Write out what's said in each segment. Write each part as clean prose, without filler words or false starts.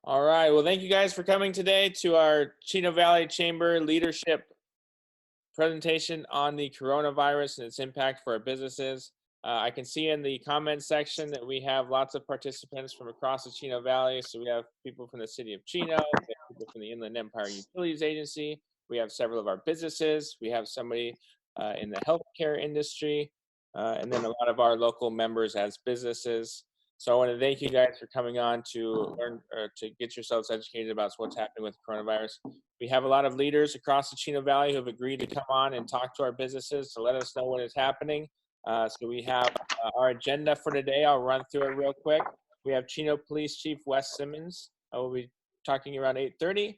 All right. Well, thank you guys for coming today to our Chino Valley Chamber Leadership presentation on the coronavirus and its impact for our businesses. I can see in the comments section that we have lots of participants from across the Chino Valley. So we have people from the city of Chino, we have people from the Inland Empire Utilities Agency, we have several of our businesses, we have somebody in the healthcare industry, and then a lot of our local members as businesses. So I want to thank you guys for coming on to learn or to get yourselves educated about what's happening with coronavirus. We have a lot of leaders across the Chino Valley who have agreed to come on and talk to our businesses to let us know what is happening. So we have our agenda for today. I'll run through it real quick. We have Chino Police Chief Wes Simmons. We'll be talking around 8:30.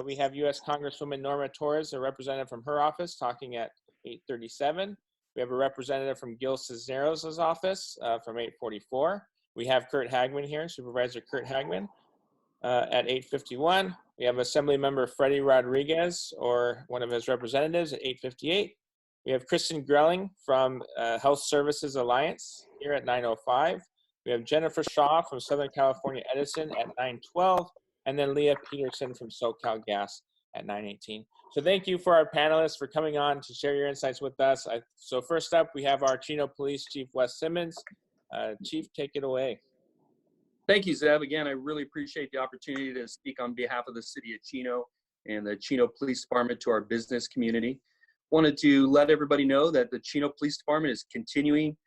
We have U.S. Congresswoman Norma Torres, a representative from her office, talking at 8:37. We have a representative from Gil Cisneros' office from 8:44. We have Curt Hagman here, Supervisor Curt Hagman, at 8:51. We have Assemblymember Freddie Rodriguez, or one of his representatives, at 8:58. We have Christen Grelling from Health Services Alliance here at 9:05. We have Jennifer Shaw from Southern California Edison at 9:12. And then Leah Peterson from SoCal Gas at 9:18. So thank you for our panelists for coming on to share your insights with us. So first up, we have our Chino Police Chief Wes Simmons. Chief, take it away. Thank you, Zeb. Again, I really appreciate the opportunity to speak on behalf of the city of Chino and the Chino Police Department to our business community. Wanted to let everybody know that the Chino Police Department is continuing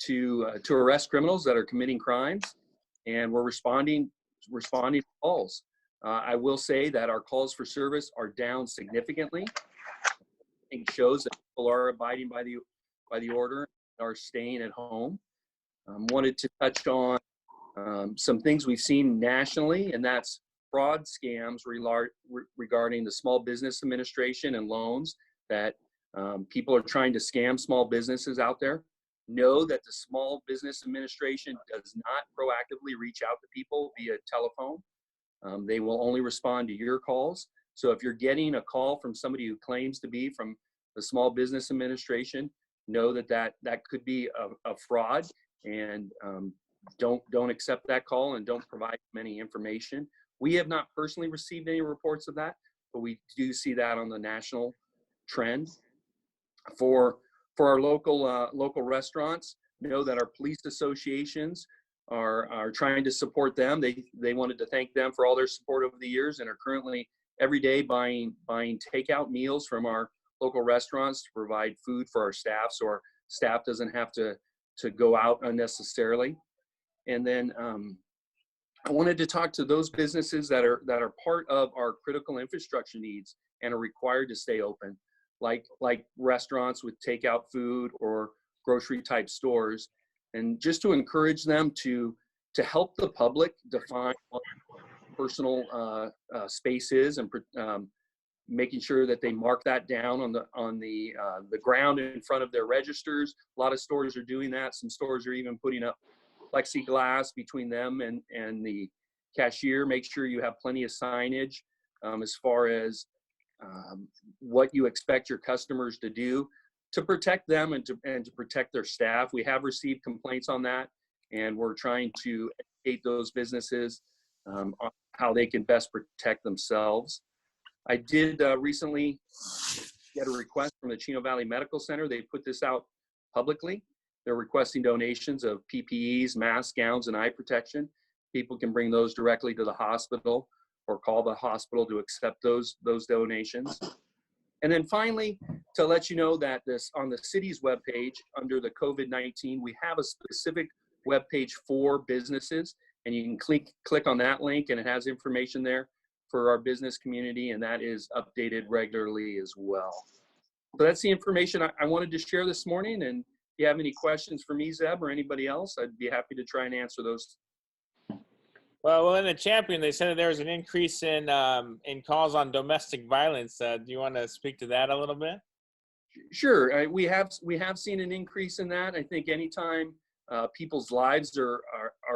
to arrest criminals that are committing crimes, and we're responding to calls. I will say that our calls for service are down significantly. I think shows that people are abiding by the order, are staying at home. Wanted to touch on some things we've seen nationally, and that's fraud scams regarding the Small Business Administration and loans that people are trying to scam small businesses out there. Know that the Small Business Administration does not proactively reach out to people via telephone. They will only respond to your calls. So if you're getting a call from somebody who claims to be from the Small Business Administration, know that could be a fraud, and don't accept that call and don't provide them any information. We have not personally received any reports of that, but we do see that on the national trend. For our local restaurants, know that our police associations are trying to support them. They wanted to thank them for all their support over the years, and are currently every day buying takeout meals from our local restaurants to provide food for our staff, so our staff doesn't have to go out unnecessarily. And then I wanted to talk to those businesses that are part of our critical infrastructure needs and are required to stay open, like restaurants with takeout food or grocery type stores, and just to encourage them to help the public define what personal space is, and making sure that they mark that down on the ground in front of their registers. A lot of stores are doing that. Some stores are even putting up plexiglass between them and the cashier. Make sure you have plenty of signage as far as what you expect your customers to do to protect them and to protect their staff. We have received complaints on that, and we're trying to educate those businesses on how they can best protect themselves. I did recently get a request from the Chino Valley Medical Center. They put this out publicly. They're requesting donations of PPEs, masks, gowns, and eye protection. People can bring those directly to the hospital or call the hospital to accept those donations. And then finally, to let you know that on the city's webpage under the COVID-19, we have a specific webpage for businesses, and you can click on that link, and it has information there for our business community, and that is updated regularly as well. So that's the information I wanted to share this morning, and if you have any questions for me, Zeb, or anybody else, I'd be happy to try and answer those. Well, in the Champion, they said that there was an increase in calls on domestic violence. Do you want to speak to that a little bit? Sure. We have seen an increase in that. I think anytime people's lives are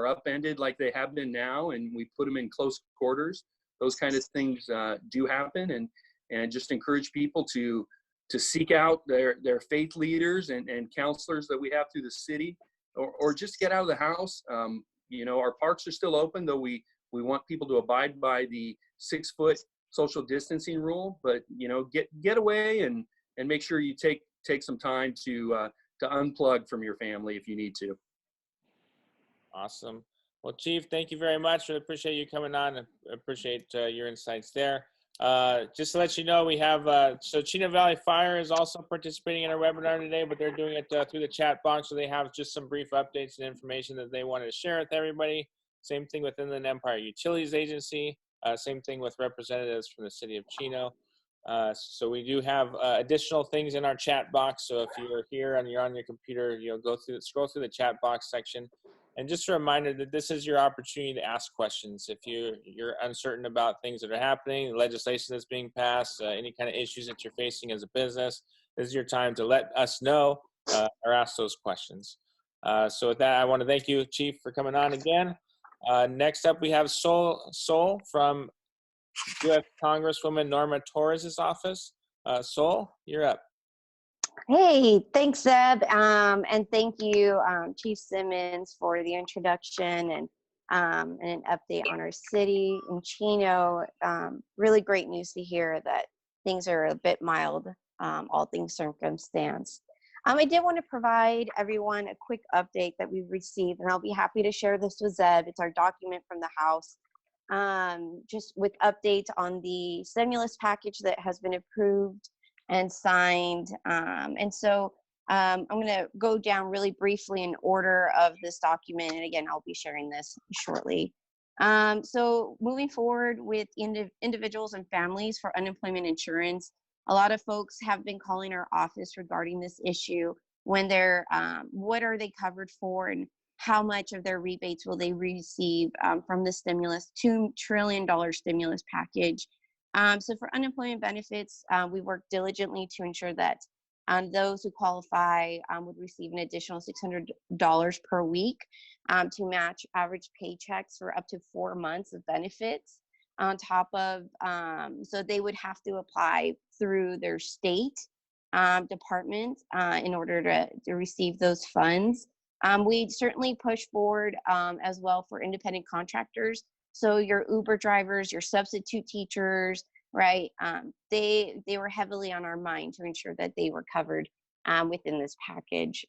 upended like they have been now, and we put them in close quarters, those kind of things do happen, and just encourage people to seek out their faith leaders and counselors that we have through the city, or just get out of the house. You know, our parks are still open, though we We want people to abide by the 6-foot social distancing rule, but get away and make sure you take some time to unplug from your family if you need to. Awesome. Well, Chief, thank you very much. Really appreciate you coming on. I appreciate your insights there. Just to let you know, we have, so Chino Valley Fire is also participating in our webinar today, but they're doing it through the chat box. So they have just some brief updates and information that they wanted to share with everybody. Same thing with Inland Empire Utilities Agency. Same thing with representatives from the city of Chino. So we do have additional things in our chat box. So if you're here and you're on your computer, scroll through the chat box section. And just a reminder that this is your opportunity to ask questions. If you're uncertain about things that are happening, legislation that's being passed, any kind of issues that you're facing as a business, this is your time to let us know or ask those questions. So with that, I want to thank you, Chief, for coming on again. Next up, we have Sol from U.S. Congresswoman Norma Torres' office. Sol, you're up. Hey, thanks, Zeb. And thank you, Chief Simmons, for the introduction and an update on our city in Chino. Really great news to hear that things are a bit mild, all things circumstance. I did want to provide everyone a quick update that we've received, and I'll be happy to share this with Zeb. It's our document from the House, just with updates on the stimulus package that has been approved and signed. And so I'm going to go down really briefly in order of this document. And again, I'll be sharing this shortly. So moving forward with individuals and families for unemployment insurance, a lot of folks have been calling our office regarding this issue when they're, what are they covered for and how much of their rebates will they receive from the stimulus, $2 trillion stimulus package. So for unemployment benefits, we work diligently to ensure that those who qualify would receive an additional $600 per week to match average paychecks for up to 4 months of benefits on top of, so they would have to apply through their state department in order to receive those funds. We certainly push forward as well for independent contractors. So your Uber drivers, your substitute teachers, right? They were heavily on our mind to ensure that they were covered within this package.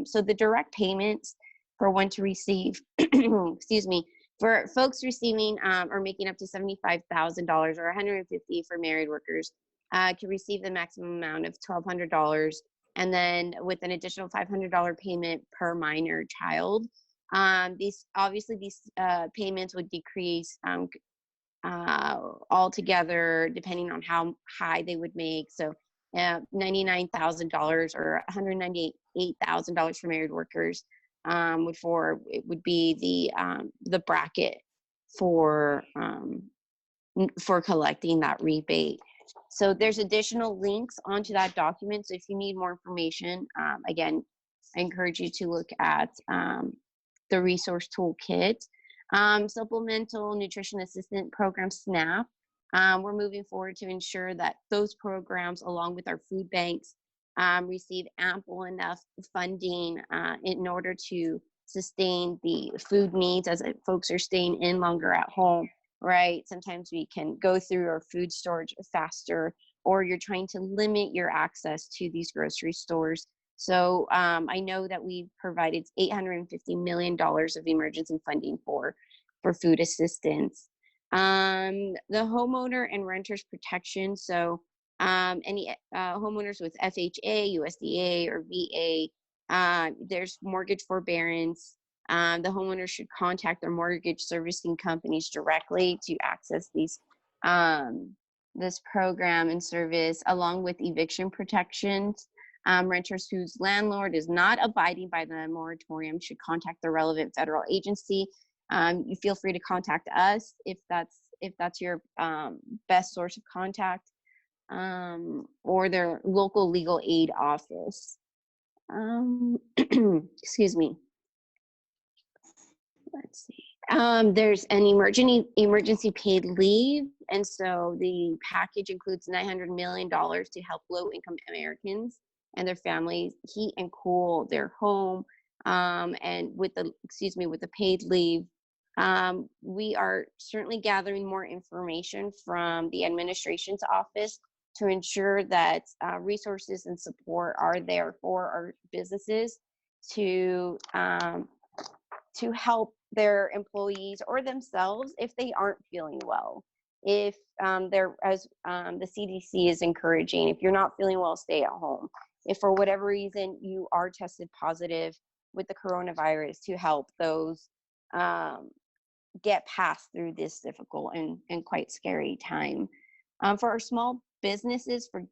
So the direct payments for one to receive, excuse me, for folks receiving or making up to $75,000 or $150,000 for married workers can receive the maximum amount of $1,200, and then with an additional $500 payment per minor child. These payments would decrease altogether depending on how high they would make. So $99,000 or $198,000 for married workers would be the bracket for collecting that rebate. So there's additional links onto that document. So if you need more information, again, I encourage you to look at the resource toolkit. Supplemental Nutrition Assistant Program, SNAP. We're moving forward to ensure that those programs, along with our food banks, receive ample enough funding in order to sustain the food needs as folks are staying in longer at home, right? Sometimes we can go through our food storage faster, or you're trying to limit your access to these grocery stores. So I know that we provided $850 million of emergency funding for food assistance. The homeowner and renters protection. So any homeowners with FHA, USDA, or VA, there's mortgage forbearance. The homeowner should contact their mortgage servicing companies directly to access this program and service, along with eviction protections. Renters whose landlord is not abiding by the moratorium should contact the relevant federal agency. You feel free to contact us if that's your best source of contact, or their local legal aid office. Excuse me. Let's see. There's an emergency paid leave, and so the package includes $900 million to help low-income Americans and their families heat and cool their home. And with the paid leave, We are certainly gathering more information from the administration's office to ensure that resources and support are there for our businesses to help their employees or themselves if they aren't feeling well. If they're, as the CDC is encouraging, if you're not feeling well, stay at home. If for whatever reason you are tested positive with the coronavirus, to help those get past through this difficult and quite scary time. For our small businesses, for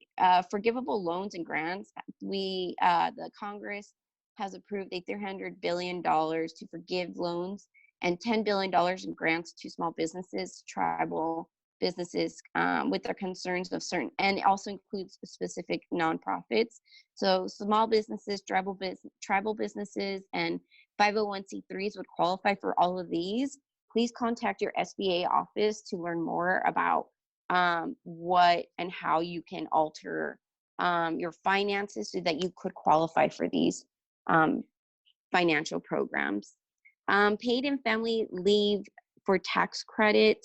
forgivable loans and grants, the Congress has approved a $300 billion to forgive loans and $10 billion in grants to small businesses, tribal businesses with their concerns of certain, and it also includes specific nonprofits. So small businesses, tribal businesses, and 501c3s would qualify for all of these. Please contact your SBA office to learn more about what and how you can alter your finances so that you could qualify for these financial programs. Paid and family leave for tax credit.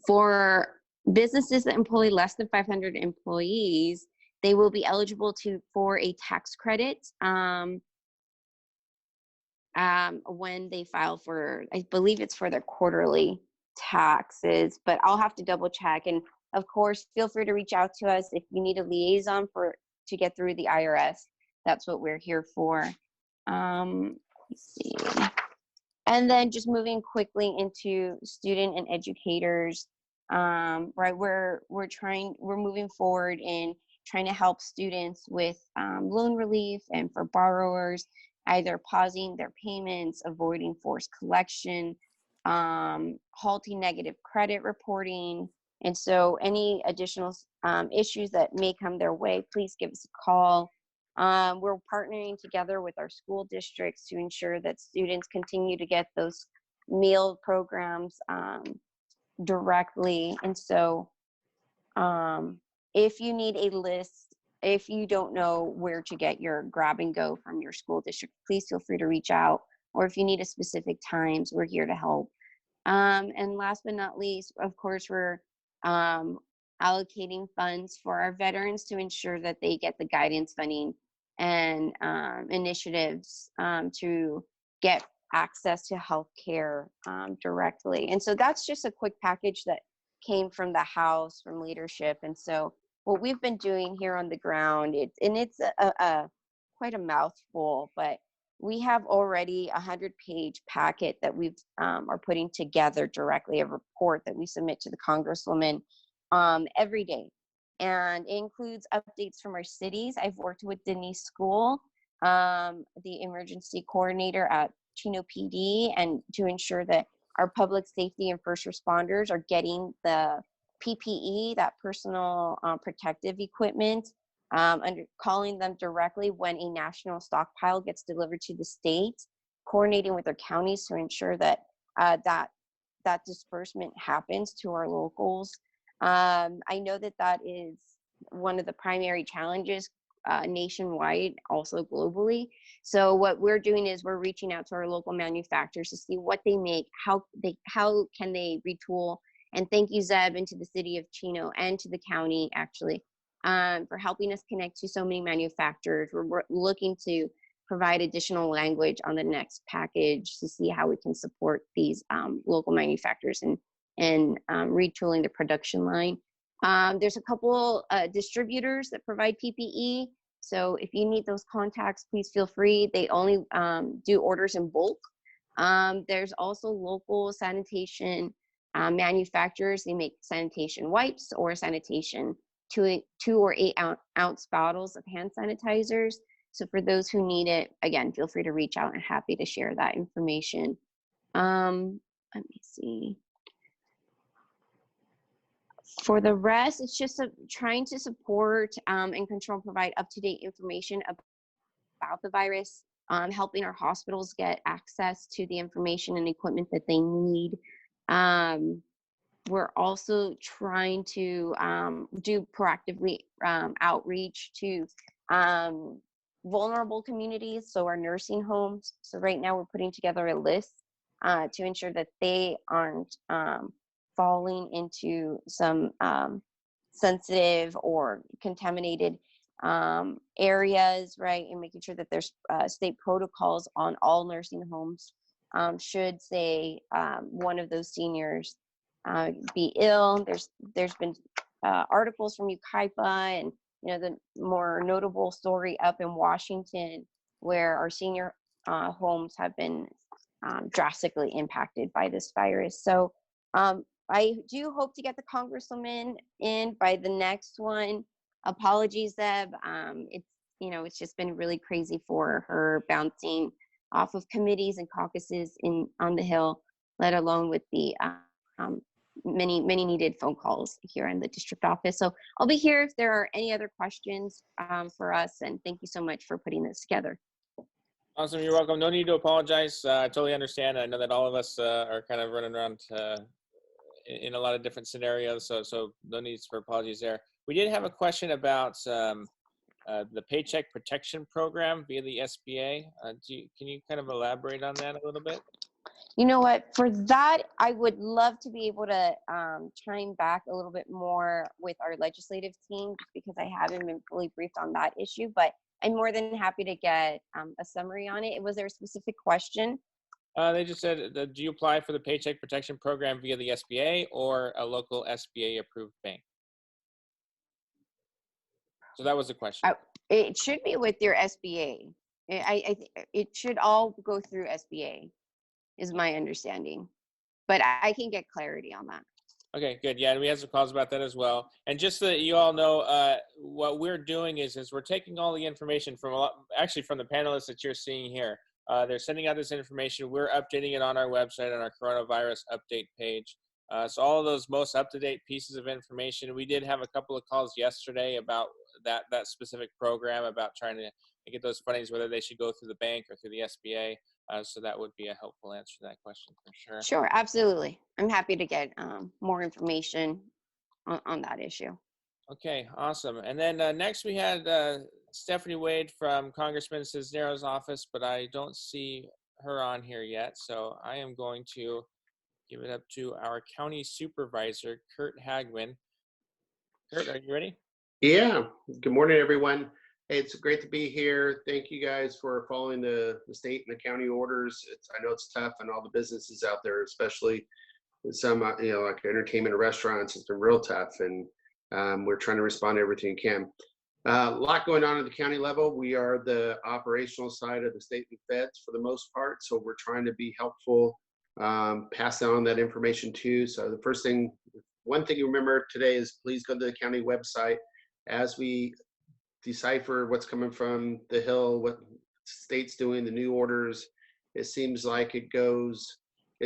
For businesses that employ less than 500 employees, they will be eligible for a tax credit when they file for, I believe it's for their quarterly taxes, but I'll have to double check. And of course, feel free to reach out to us if you need a liaison to get through the IRS. That's what we're here for. Let's see. And then just moving quickly into student and educators, right? We're moving forward in trying to help students with loan relief, and for borrowers, either pausing their payments, avoiding forced collection, halting negative credit reporting. And so any additional issues that may come their way, please give us a call. We're partnering together with our school districts to ensure that students continue to get those meal programs directly. And so if you need a list, if you don't know where to get your grab and go from your school district, please feel free to reach out. Or if you need a specific times, we're here to help. And last but not least, of course, we're allocating funds for our veterans to ensure that they get the guidance funding and initiatives to get access to healthcare directly. And so that's just a quick package that came from the House, from leadership. And so what we've been doing here on the ground, it's quite a mouthful, but we have already a 100-page packet that we've are putting together directly, a report that we submit to the Congresswoman every day. And it includes updates from our cities. I've worked with Denise School, the emergency coordinator at Chino PD, and to ensure that our public safety and first responders are getting the PPE, that personal protective equipment, calling them directly when a national stockpile gets delivered to the state, coordinating with their counties to ensure that that disbursement happens to our locals. I know that is one of the primary challenges nationwide, also globally. So what we're doing is we're reaching out to our local manufacturers to see what they make, how can they retool. And thank you, Zeb, and to the city of Chino and to the county, actually, for helping us connect to so many manufacturers. We're looking to provide additional language on the next package to see how we can support these local manufacturers and retooling the production line. There's a couple distributors that provide PPE. So if you need those contacts, please feel free. They only do orders in bulk. There's also local sanitation manufacturers. They make sanitation wipes or sanitation 2 or 8 ounce bottles of hand sanitizers. So for those who need it, again, feel free to reach out, and happy to share that information. Let me see. For the rest, it's just trying to support and control, provide up-to-date information about the virus, helping our hospitals get access to the information and equipment that they need. We're also trying to do proactively outreach to vulnerable communities, so our nursing homes. So right now we're putting together a list to ensure that they aren't falling into some sensitive or contaminated areas, right? And making sure that there's state protocols on all nursing homes. Should say one of those seniors be ill, there's been articles from UKIPA and the more notable story up in Washington where our senior homes have been drastically impacted by this virus. So I do hope to get the Congresswoman in by the next one. Apologies, Zeb. It's just been really crazy for her bouncing off of committees and caucuses on the Hill, let alone with the many needed phone calls here in the district office. So I'll be here if there are any other questions for us. And thank you so much for putting this together. Awesome, you're welcome. No need to apologize. I totally understand. I know that all of us are kind of running around in a lot of different scenarios, so no needs for apologies there. We did have a question about the Paycheck Protection Program via the SBA. Can you kind of elaborate on that a little bit? You know what, for that, I would love to be able to chime back a little bit more with our legislative team, just because I haven't been fully briefed on that issue, but I'm more than happy to get a summary on it. Was there a specific question? They just said, do you apply for the Paycheck Protection Program via the SBA or a local SBA approved bank? So that was the question. It should be with your SBA. It should all go through SBA, is my understanding. But I can get clarity on that. Okay, good. Yeah, and we had some calls about that as well. And just so that you all know, what we're doing is we're taking all the information from from the panelists that you're seeing here. They're sending out this information. We're updating it on our website on our coronavirus update page. So all of those most up-to-date pieces of information. We did have a couple of calls yesterday about that specific program, about trying to get those fundings, whether they should go through the bank or through the SBA. So that would be a helpful answer to that question for sure. Sure, absolutely. I'm happy to get more information on that issue. Okay, awesome. And then next we had Stephanie Wade from Congressman Cisneros' office, but I don't see her on here yet. So I am going to give it up to our county supervisor, Curt Hagman. Curt, are you ready? Yeah. Good morning, everyone. Hey, it's great to be here. Thank you guys for following the state and the county orders. I know it's tough on all the businesses out there, especially with some, like entertainment and restaurants. It's been real tough, and we're trying to respond to everything we can. A lot going on at the county level. We are the operational side of the state and feds for the most part, so we're trying to be helpful, pass on that information too. So the one thing you remember today is please go to the county website as we decipher what's coming from the Hill, what state's doing, the new orders. It seems like it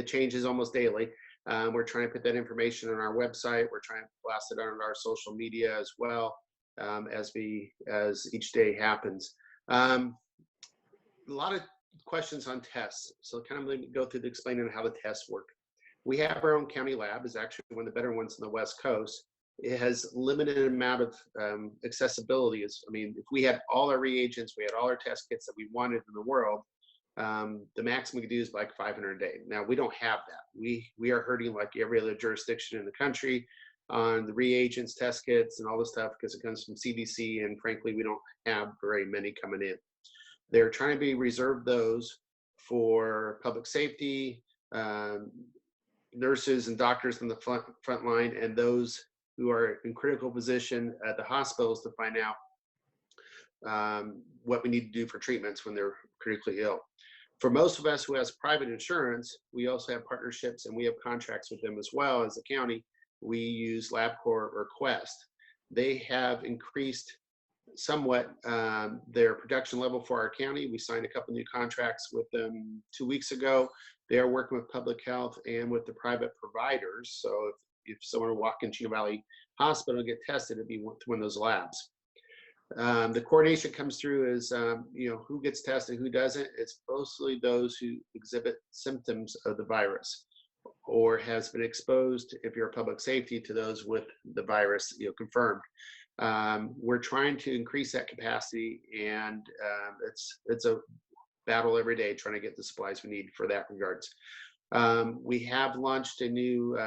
changes almost daily. We're trying to put that information on our website. We're trying to blast it on our social media as well, as each day happens. A lot of questions on tests. So kind of let me go through explaining how the tests work. We have our own county lab. It's actually one of the better ones in the West Coast. It has limited amount of accessibility. If we had all our reagents, we had all our test kits that we wanted in the world, the maximum we could do is like 500 a day. Now we don't have that. We are hurting like every other jurisdiction in the country on the reagents, test kits, and all this stuff because it comes from CDC, and frankly, we don't have very many coming in. They're trying to reserve those for public safety, nurses and doctors in the front line, and those who are in critical position at the hospitals to find out what we need to do for treatments when they're critically ill. For most of us who has private insurance, we also have partnerships and we have contracts with them as well as the county. We use LabCorp or Quest. They have increased somewhat their production level for our county. We signed a couple new contracts with them 2 weeks ago. They are working with public health and with the private providers. So if someone were to walk in Chino Valley Hospital and get tested, it'd be one of those labs. The coordination comes through as, who gets tested, who doesn't. It's mostly those who exhibit symptoms of the virus. or has been exposed, if you're a public safety, to those with the virus, confirmed. We're trying to increase that capacity, and it's a battle every day trying to get the supplies we need for that regards. We have launched a new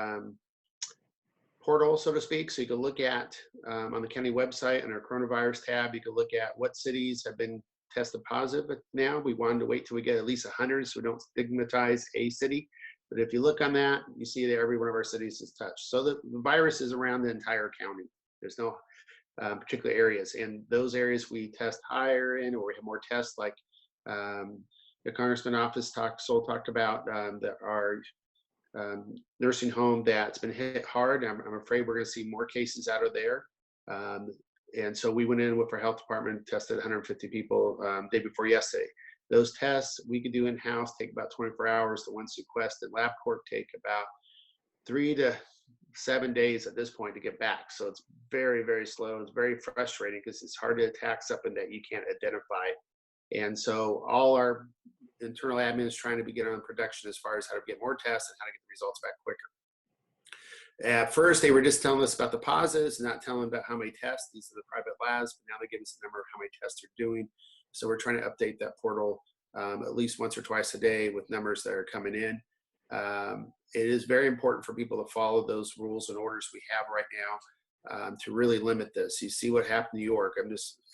portal, so to speak, so you can look at on the county website on our coronavirus tab, you can look at what cities have been tested positive now. We wanted to wait till we get at least 100 so we don't stigmatize a city. But if you look on that, you see that every one of our cities is touched. So the virus is around the entire county. There's no particular areas. And those areas we test higher in, or we have more tests, like the Congressman office talked about that our nursing home that's been hit hard. I'm afraid we're going to see more cases out of there. And so we went in with our health department, tested 150 people day before yesterday. Those tests we could do in-house, take about 24 hours. The ones requested LabCorp take about 3 to 7 days at this point to get back. So it's very, very slow. It's very frustrating because it's hard to attack something that you can't identify. And so all our internal admin is trying to get on production as far as how to get more tests and how to get the results back quicker. At first, they were just telling us about the positives, not telling about how many tests. These are the private labs, but now they give us a number of how many tests they're doing. So we're trying to update that portal at least once or twice a day with numbers that are coming in. It is very important for people to follow those rules and orders we have right now to really limit this. You see what happened in New York.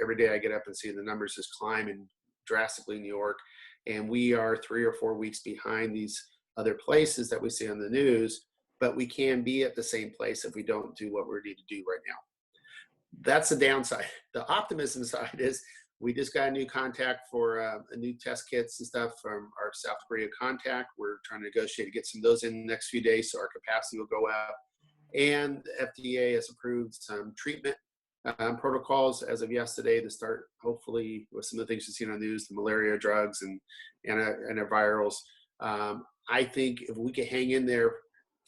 Every day I get up and see the numbers just climbing drastically in New York. And we are 3 or 4 weeks behind these other places that we see on the news, but we can be at the same place if we don't do what we need to do right now. That's the downside. The optimism side is we just got a new contact for a new test kits and stuff from our South Korea contact. We're trying to negotiate to get some of those in the next few days so our capacity will go up. And the FDA has approved some treatment protocols as of yesterday to start, hopefully, with some of the things you've seen on the news, the malaria drugs and antivirals. I think if we could hang in there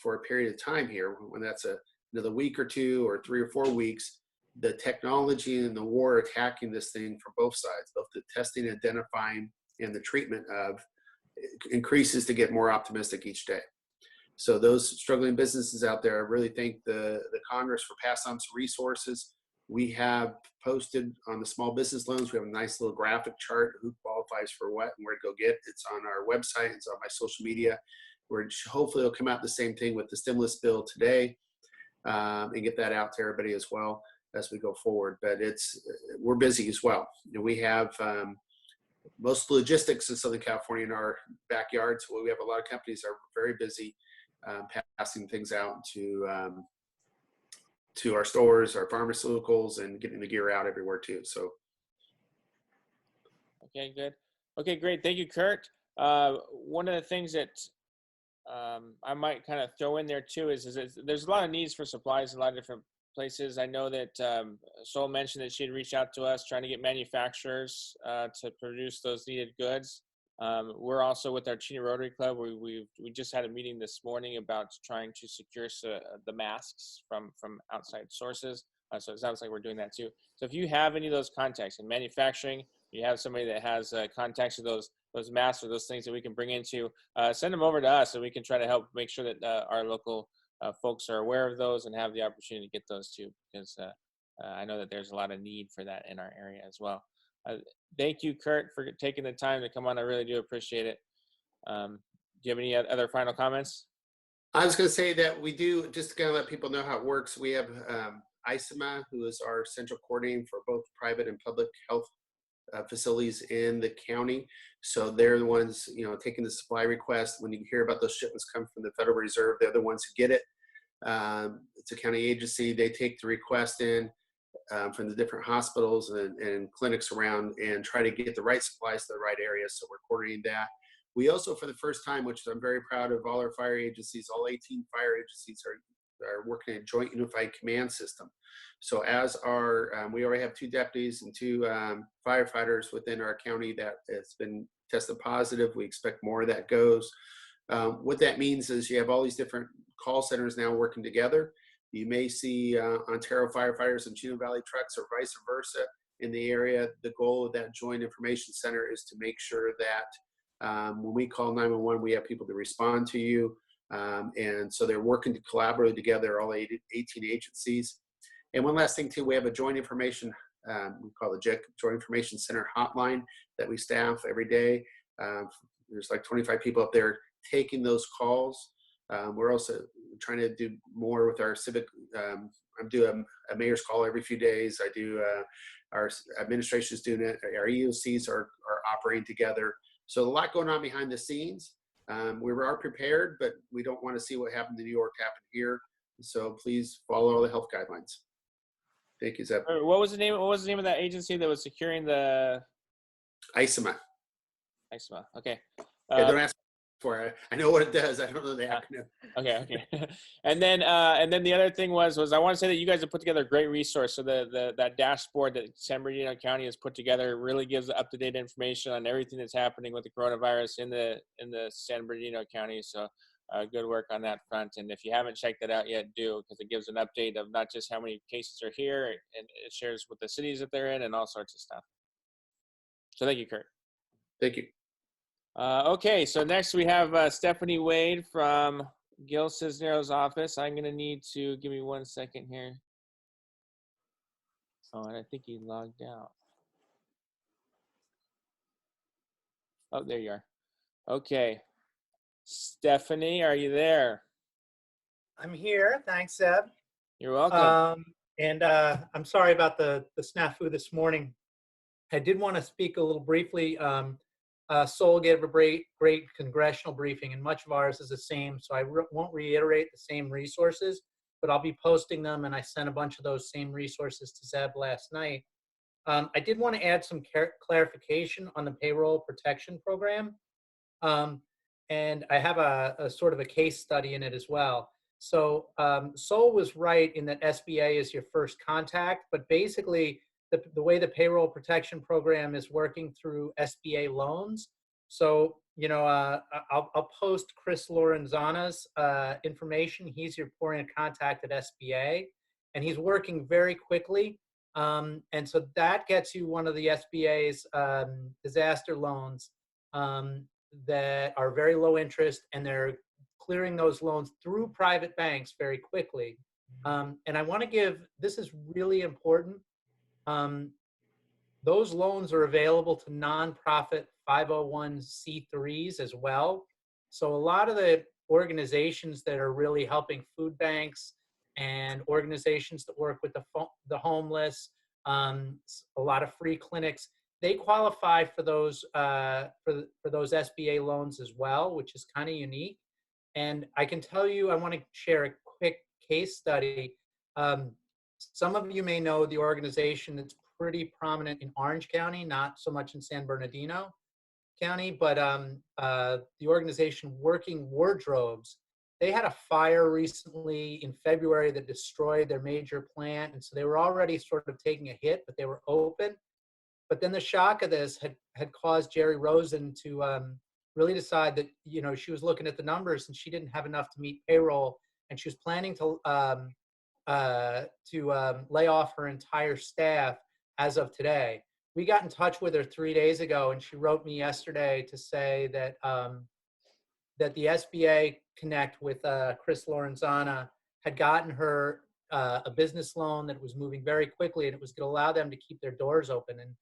for a period of time here, when that's another week or 2 or 3 or 4 weeks, the technology and the war attacking this thing from both sides, both the testing, identifying, and the treatment of, increases to get more optimistic each day. So those struggling businesses out there, I really thank the Congress for passing on some resources. We have posted on the small business loans, we have a nice little graphic chart, who qualifies for what and where to go get. It's on our website, it's on my social media. Hopefully it'll come out the same thing with the stimulus bill today and get that out to everybody as well as we go forward. But we're busy as well. We have most logistics in Southern California in our backyard. So we have a lot of companies that are very busy passing things out to our stores, our pharmaceuticals, and getting the gear out everywhere too. So. Okay, good. Okay, great. Thank you, Curt. One of the things that I might kind of throw in there too is there's a lot of needs for supplies in a lot of different places. I know that Sol mentioned that she had reached out to us trying to get manufacturers to produce those needed goods. We're also with our Chino Rotary Club. We just had a meeting this morning about trying to secure the masks from outside sources. So it sounds like we're doing that too. So if you have any of those contacts in manufacturing, you have somebody that has contacts with those masks or those things that we can bring into, send them over to us so we can try to help make sure that our local folks are aware of those and have the opportunity to get those too, because I know that there's a lot of need for that in our area as well. Thank you, Curt, for taking the time to come on. I really do appreciate it. Do you have any other final comments? I was going to say that we do, just to kind of let people know how it works, we have ISMA, who is our central coordinating for both private and public health facilities in the county. So they're the ones, taking the supply request. When you hear about those shipments come from the Federal Reserve, they're the ones who get it. It's a county agency. They take the request in from the different hospitals and clinics around and try to get the right supplies to the right areas. So we're coordinating that. We also, for the first time, which I'm very proud of, all our fire agencies, all 18 fire agencies are working in a joint unified command system. So as we already have 2 deputies and 2 firefighters within our county that has been tested positive. We expect more of that goes. What that means is you have all these different call centers now working together. You may see Ontario firefighters and Chino Valley trucks or vice versa in the area. The goal of that joint information center is to make sure that when we call 911, we have people to respond to you. And so they're working to collaborate together, all 18 agencies. And one last thing too, we have a joint information, we call the Joint Information Center hotline that we staff every day. There's like 25 people up there taking those calls. We're also trying to do more with our civic. I'm doing a mayor's call every few days. I do our administration is doing it. Our EOCs are operating together. So a lot going on behind the scenes. We are prepared, but we don't want to see what happened in New York happen here. So please follow all the health guidelines. Thank you, Zeb. What was the name? What was the name of that agency that was securing the ISMA. ISMA? Okay. Yeah, don't ask for it. I know what it does. I don't know the acronym. Okay. and then the other thing was I want to say that you guys have put together a great resource. So that dashboard that San Bernardino County has put together really gives up-to-date information on everything that's happening with the coronavirus in the San Bernardino County. So good work on that front. And if you haven't checked that out yet, do, because it gives an update of not just how many cases are here, and it shares with the cities that they're in and all sorts of stuff. So thank you, Curt. Thank you. Okay, so next we have Stephanie Wade from Gil Cisneros' office. I'm going to need to give me 1 second here. Oh, and I think he logged out. Oh, there you are. Okay. Stephanie, are you there? I'm here. Thanks, Zeb. You're welcome. I'm sorry about the snafu this morning. I did want to speak a little briefly. Sol gave a great congressional briefing, and much of ours is the same, so I won't reiterate the same resources, but I'll be posting them, and I sent a bunch of those same resources to Zeb last night. I did want to add some clarification on the payroll protection program. And I have a sort of a case study in it as well. So Sol was right in that SBA is your first contact, but basically the way the payroll protection program is working through SBA loans. So, you know, I'll post Chris Lorenzana's information. He's your point of contact at SBA, and he's working very quickly. And so that gets you one of the SBA's disaster loans that are very low interest, and they're clearing those loans through private banks very quickly. And I want to give, this is really important. Those loans are available to nonprofit 501c3s as well. So a lot of the organizations that are really helping food banks and organizations that work with the homeless, a lot of free clinics, they qualify for those SBA loans as well, which is kind of unique. And I can tell you, I want to share a quick case study. Some of you may know the organization that's pretty prominent in Orange County, not so much in San Bernardino County, but the organization Working Wardrobes. They had a fire recently in February that destroyed their major plant, and so they were already sort of taking a hit, but they were open. But then the shock of this had caused Jerry Rosen to really decide that, you know, she was looking at the numbers and she didn't have enough to meet payroll, and she was planning to lay off her entire staff as of today. We got in touch with her 3 days ago, and she wrote me yesterday to say that that the SBA Connect with Chris Lorenzana had gotten her a business loan that was moving very quickly, and it was going to allow them to keep their doors open. And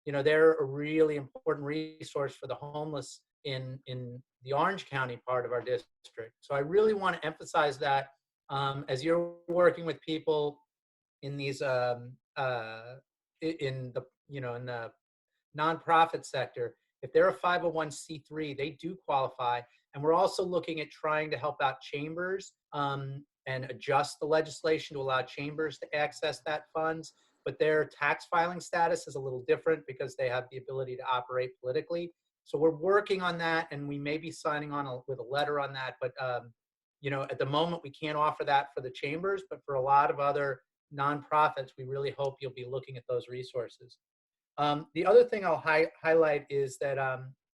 you know, they're a really important resource for the homeless in the Orange County part of our district. So I really want to emphasize that as you're working with people in these in the nonprofit sector, if they're a 501c3, they do qualify. And we're also looking at trying to help out chambers and adjust the legislation to allow chambers to access that funds. But their tax filing status is a little different because they have the ability to operate politically. So we're working on that, and we may be signing on with a letter on that. But you know, at the moment, we can't offer that for the chambers, but for a lot of other nonprofits, we really hope you'll be looking at those resources. The other thing I'll highlight is that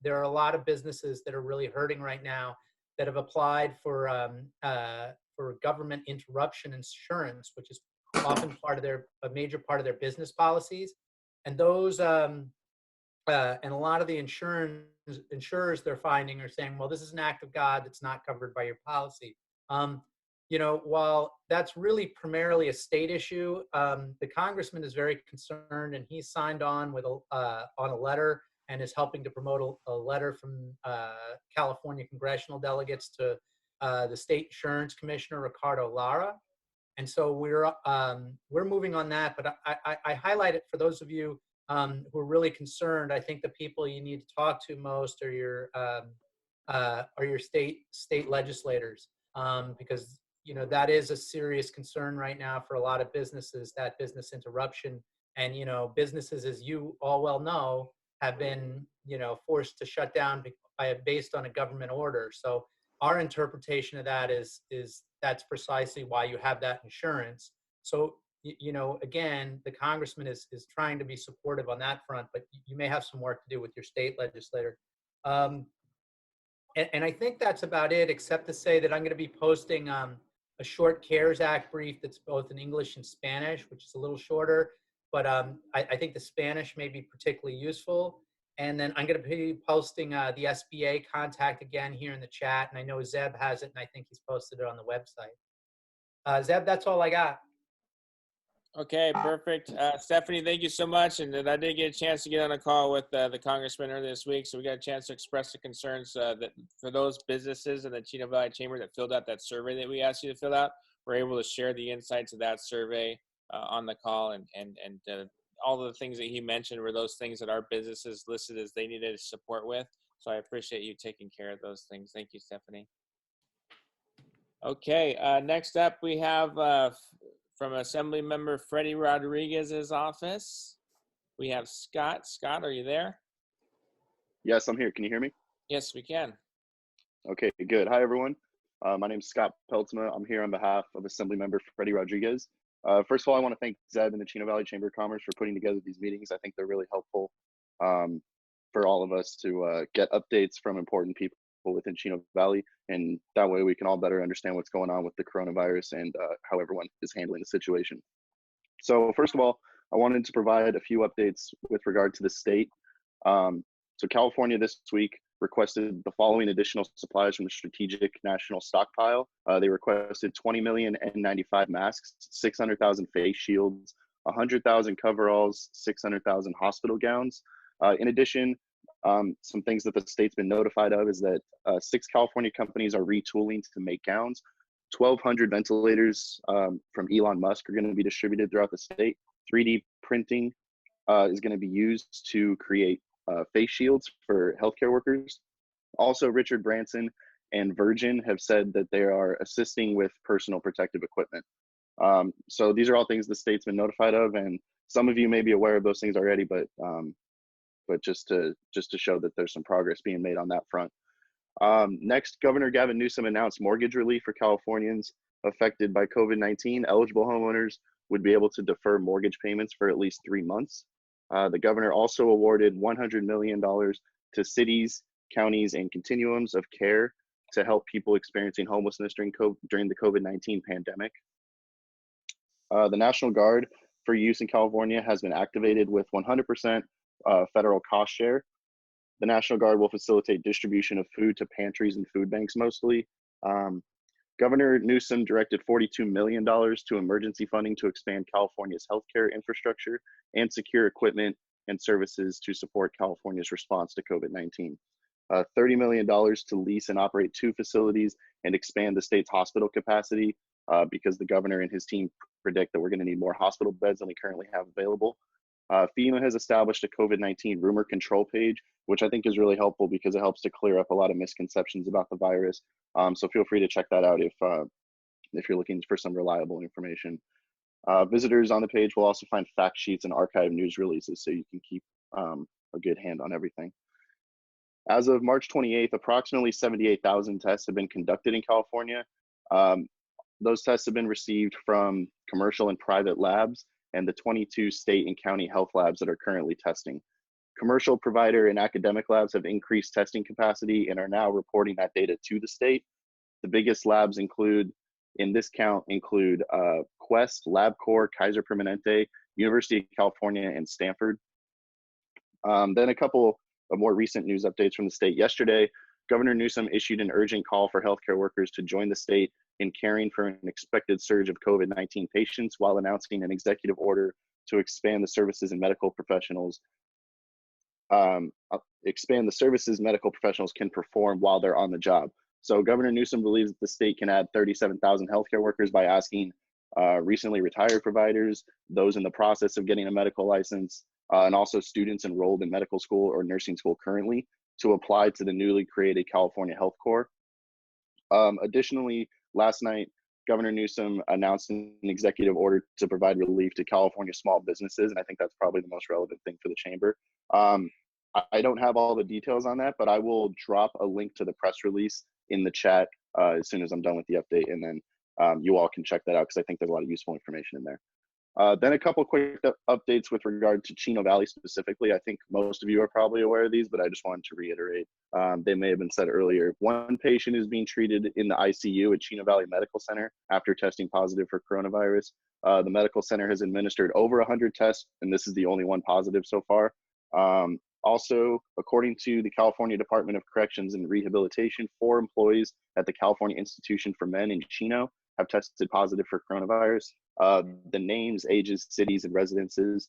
there are a lot of businesses that are really hurting right now that have applied for government interruption insurance, which is often a major part of their business policies. And those and a lot of the insurers they're finding are saying, well, this is an act of God that's not covered by your policy. While that's really primarily a state issue, the congressman is very concerned, and he signed on with on a letter and is helping to promote a letter from California congressional delegates to the state insurance commissioner, Ricardo Lara. And so we're moving on that, but I highlight it for those of you who are really concerned. I think the people you need to talk to most are your state legislators, because that is a serious concern right now for a lot of businesses, that business interruption. And businesses, as you all well know, have been forced to shut down based on a government order. So our interpretation of that is that's precisely why you have that insurance. So again, the congressman is trying to be supportive on that front, but you may have some work to do with your state legislator. And I think that's about it, except to say that I'm going to be posting a short CARES Act brief that's both in English and Spanish, which is a little shorter, but I think the Spanish may be particularly useful. And then I'm going to be posting the SBA contact again here in the chat. And I know Zeb has it, and I think he's posted it on the website. Zeb, that's all I got. Okay, perfect. Stephanie, thank you so much. And I did get a chance to get on a call with the congressman earlier this week, so we got a chance to express the concerns that for those businesses in the Chino Valley Chamber that filled out that survey that we asked you to fill out. We're able to share the insights of that survey on the call, and all the things that he mentioned were those things that our businesses listed as they needed support with. So I appreciate you taking care of those things. Thank you, Stephanie. Okay, next up we have from Assemblymember Freddie Rodriguez's office, we have Scott. Scott, are you there? Yes, I'm here. Can you hear me? Yes, we can. Okay, good. Hi, everyone. My name is Scott Peltzma. I'm here on behalf of Assemblymember Freddie Rodriguez. First of all, I want to thank Zeb and the Chino Valley Chamber of Commerce for putting together these meetings. I think they're really helpful for all of us to get updates from important people within Chino Valley, and that way we can all better understand what's going on with the coronavirus and how everyone is handling the situation. So first of all, I wanted to provide a few updates with regard to the state. So California this week requested the following additional supplies from the Strategic National Stockpile. They requested 20 million N95 masks, 600,000 face shields, 100,000 coveralls, 600,000 hospital gowns. In addition, some things that the state's been notified of is that 6 California companies are retooling to make gowns. 1,200 ventilators from Elon Musk are going to be distributed throughout the state. 3D printing is going to be used to create face shields for healthcare workers. Also, Richard Branson and Virgin have said that they are assisting with personal protective equipment. So these are all things the state's been notified of, and some of you may be aware of those things already, but just to show that there's some progress being made on that front. Next, Governor Gavin Newsom announced mortgage relief for Californians affected by COVID-19. Eligible homeowners would be able to defer mortgage payments for at least 3 months. The governor also awarded $100 million to cities, counties, and continuums of care to help people experiencing homelessness during the COVID-19 pandemic. The National Guard for use in California has been activated with 100% federal cost share. The National Guard will facilitate distribution of food to pantries and food banks mostly. Governor Newsom directed $42 million to emergency funding to expand California's healthcare infrastructure and secure equipment and services to support California's response to COVID-19. $30 million to lease and operate 2 facilities and expand the state's hospital capacity because the governor and his team predict that we're going to need more hospital beds than we currently have available. FEMA has established a COVID-19 rumor control page, which I think is really helpful because it helps to clear up a lot of misconceptions about the virus. So feel free to check that out if you're looking for some reliable information. Visitors on the page will also find fact sheets and archive news releases so you can keep a good hand on everything. As of March 28th, approximately 78,000 tests have been conducted in California. Those tests have been received from commercial and private labs and the 22 state and county health labs that are currently testing. Commercial provider and academic labs have increased testing capacity and are now reporting that data to the state. The biggest labs in this count include Quest, LabCorp, Kaiser Permanente, University of California, and Stanford. Then a couple of more recent news updates from the state. Yesterday, Governor Newsom issued an urgent call for healthcare workers to join the state in caring for an expected surge of COVID-19 patients, while announcing an executive order to expand the services medical professionals can perform while they're on the job. So Governor Newsom believes that the state can add 37,000 healthcare workers by asking recently retired providers, those in the process of getting a medical license, and also students enrolled in medical school or nursing school currently, to apply to the newly created California Health Corps. Additionally, last night, Governor Newsom announced an executive order to provide relief to California small businesses, and I think that's probably the most relevant thing for the chamber. I don't have all the details on that, but I will drop a link to the press release in the chat as soon as I'm done with the update, and then you all can check that out because I think there's a lot of useful information in there. Then a couple quick updates with regard to Chino Valley specifically. I think most of you are probably aware of these, but I just wanted to reiterate. They may have been said earlier. One patient is being treated in the ICU at Chino Valley Medical Center after testing positive for coronavirus. The medical center has administered over 100 tests, and this is the only one positive so far. Also, according to the California Department of Corrections and Rehabilitation, 4 employees at the California Institution for Men in Chino have tested positive for coronavirus. The names, ages, cities, and residences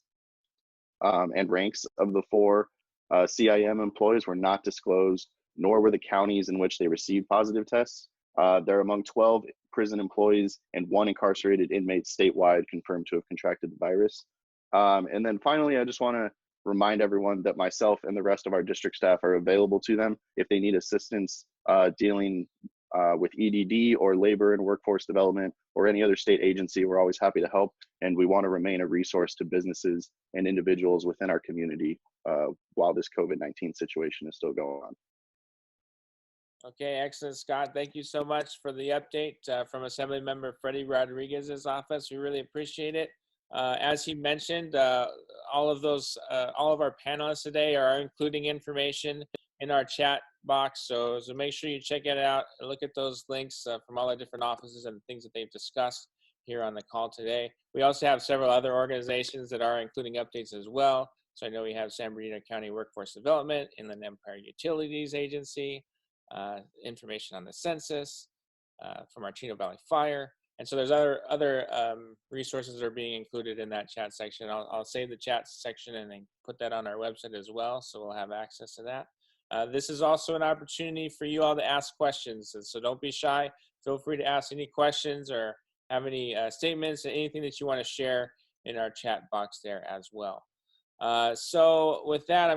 and ranks of the 4 CIM employees were not disclosed, nor were the counties in which they received positive tests. They're among 12 prison employees and 1 incarcerated inmate statewide confirmed to have contracted the virus. And then finally, I just want to remind everyone that myself and the rest of our district staff are available to them if they need assistance dealing with EDD or labor and workforce development or any other state agency. We're always happy to help, and we want to remain a resource to businesses and individuals within our community while this COVID-19 situation is still going on. Okay, excellent, Scott. Thank you so much for the update from Assemblymember Freddie Rodriguez's office. We really appreciate it. As he mentioned, all of our panelists today are including information in our chat box, so make sure you check it out and look at those links from all the different offices and things that they've discussed here on the call today. We also have several other organizations that are including updates as well. So I know we have San Bernardino County Workforce Development, Inland Empire Utilities Agency, information on the census from our Chino Valley Fire. And so there's other resources that are being included in that chat section. I'll save the chat section and then put that on our website as well, so we'll have access to that. This is also an opportunity for you all to ask questions, and so don't be shy. Feel free to ask any questions or have any statements, anything that you want to share in our chat box there as well. So with that,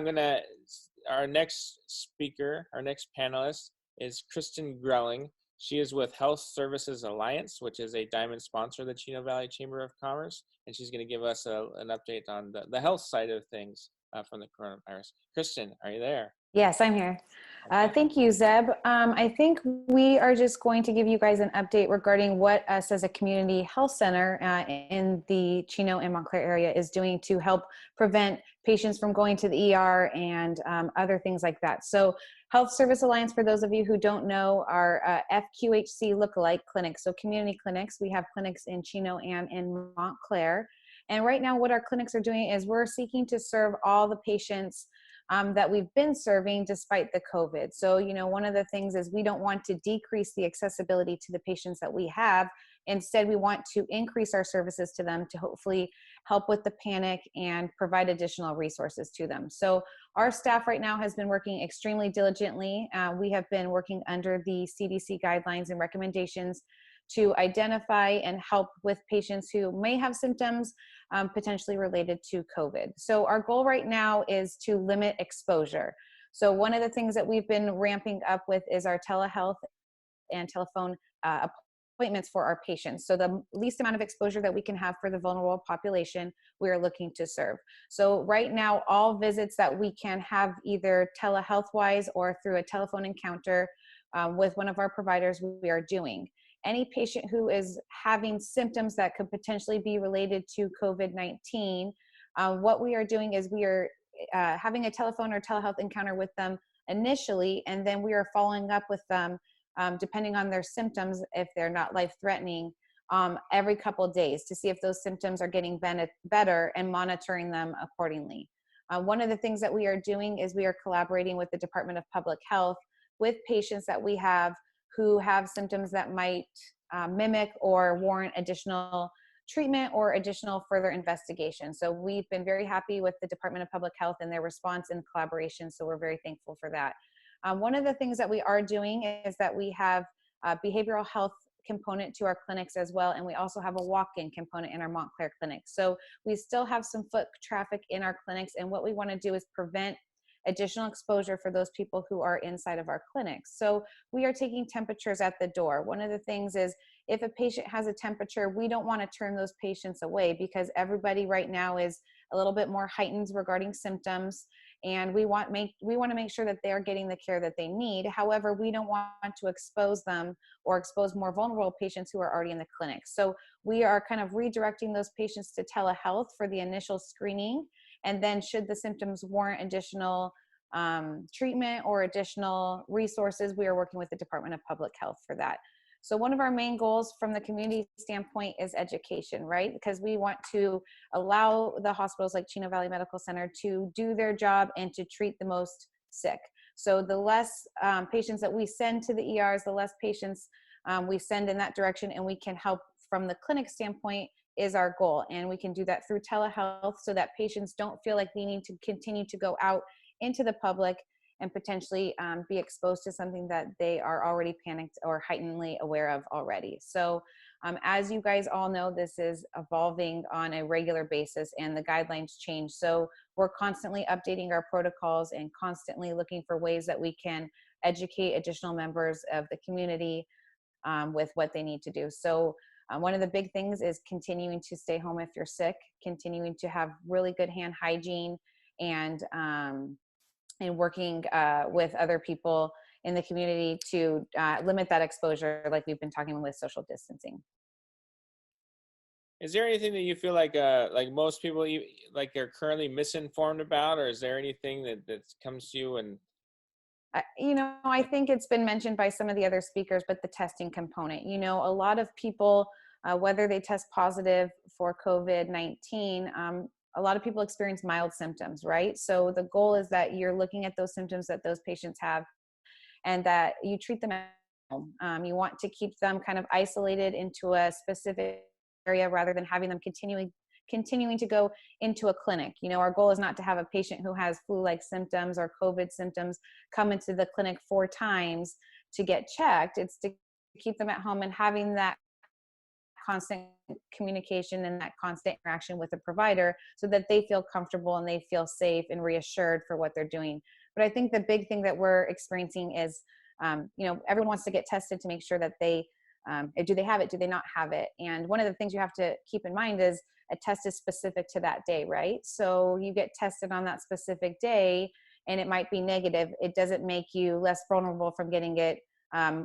our next speaker, our next panelist is Christen Grelling. She is with Health Services Alliance, which is a diamond sponsor of the Chino Valley Chamber of Commerce, and she's going to give us an update on the health side of things from the coronavirus. Christen, are you there? Yes, I'm here. Okay. Thank you, Zeb. I think we are just going to give you guys an update regarding what us as a community health center in the Chino and Montclair area is doing to help prevent patients from going to the ER and other things like that. So Health Service Alliance, for those of you who don't know, are FQHC lookalike clinics. So community clinics, we have clinics in Chino and in Montclair. And right now what our clinics are doing is we're seeking to serve all the patients that we've been serving despite the COVID. So, one of the things is we don't want to decrease the accessibility to the patients that we have. Instead, we want to increase our services to them to hopefully help with the panic and provide additional resources to them. So our staff right now has been working extremely diligently. We have been working under the CDC guidelines and recommendations to identify and help with patients who may have symptoms potentially related to COVID. So our goal right now is to limit exposure. So one of the things that we've been ramping up with is our telehealth and telephone appointments for our patients. So the least amount of exposure that we can have for the vulnerable population, we are looking to serve. So right now, all visits that we can have either telehealth-wise or through a telephone encounter with one of our providers, we are doing. Any patient who is having symptoms that could potentially be related to COVID-19, what we are doing is we are having a telephone or telehealth encounter with them initially, and then we are following up with them depending on their symptoms, if they're not life-threatening, every couple of days to see if those symptoms are getting better and monitoring them accordingly. One of the things that we are doing is we are collaborating with the Department of Public Health with patients that we have who have symptoms that might mimic or warrant additional treatment or additional further investigation. So we've been very happy with the Department of Public Health and their response and collaboration. So we're very thankful for that. One of the things that we are doing is that we have a behavioral health component to our clinics as well. And we also have a walk-in component in our Montclair clinic. So we still have some foot traffic in our clinics. And what we want to do is prevent additional exposure for those people who are inside of our clinics. So we are taking temperatures at the door. One of the things is if a patient has a temperature, we don't want to turn those patients away because everybody right now is a little bit more heightened regarding symptoms. And we want to make sure that they are getting the care that they need. However, we don't want to expose them or expose more vulnerable patients who are already in the clinic. So we are kind of redirecting those patients to telehealth for the initial screening. And then should the symptoms warrant additional treatment or additional resources, we are working with the Department of Public Health for that. So one of our main goals from the community standpoint is education, right? Because we want to allow the hospitals like Chino Valley Medical Center to do their job and to treat the most sick. So the less patients that we send to the ERs, the less patients we send in that direction, and we can help from the clinic standpoint is our goal. And we can do that through telehealth so that patients don't feel like they need to continue to go out into the public and potentially be exposed to something that they are already panicked or heightenedly aware of already. So as you guys all know, this is evolving on a regular basis and the guidelines change. So we're constantly updating our protocols and constantly looking for ways that we can educate additional members of the community with what they need to do. So one of the big things is continuing to stay home if you're sick, continuing to have really good hand hygiene, and working with other people in the community to limit that exposure, like we've been talking with social distancing. Is there anything that you feel like most people like are currently misinformed about, or is there anything that comes to you? And I think it's been mentioned by some of the other speakers, but the testing component, a lot of people, whether they test positive for COVID-19, a lot of people experience mild symptoms, right? So the goal is that you're looking at those symptoms that those patients have and that you treat them at home. You want to keep them kind of isolated into a specific area rather than having them continuing to go into a clinic. Our goal is not to have a patient who has flu-like symptoms or COVID symptoms come into the clinic 4 times to get checked. It's to keep them at home and having that constant communication and that constant interaction with the provider so that they feel comfortable and they feel safe and reassured for what they're doing. But I think the big thing that we're experiencing is, everyone wants to get tested to make sure that they, do they have it? Do they not have it? And one of the things you have to keep in mind is a test is specific to that day, right? So you get tested on that specific day and it might be negative. It doesn't make you less vulnerable from getting it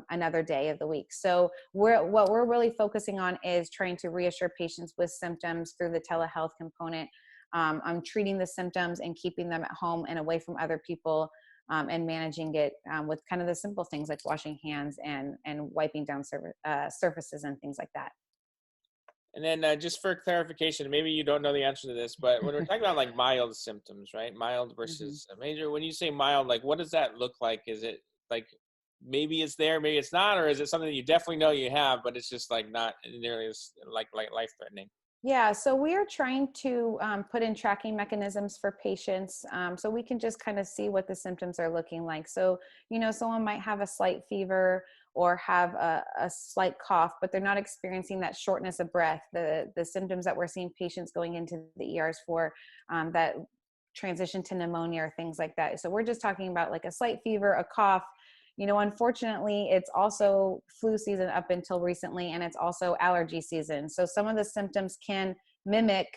another day of the week. So what we're really focusing on is trying to reassure patients with symptoms through the telehealth component on treating the symptoms and keeping them at home and away from other people and managing it with kind of the simple things like washing hands and wiping down surfaces and things like that. And then just for clarification, maybe you don't know the answer to this, but when we're talking about like mild symptoms, right? Mild versus major, when you say mild, like what does that look like? Is it like maybe it's there, maybe it's not, or is it something that you definitely know you have, but it's just like not nearly as like life-threatening? Yeah, so we are trying to put in tracking mechanisms for patients so we can just kind of see what the symptoms are looking like. So, someone might have a slight fever or have a slight cough, but they're not experiencing that shortness of breath, the symptoms that we're seeing patients going into the ERs for that transition to pneumonia or things like that. So we're just talking about like a slight fever, a cough. Unfortunately, it's also flu season up until recently, and it's also allergy season. So some of the symptoms can mimic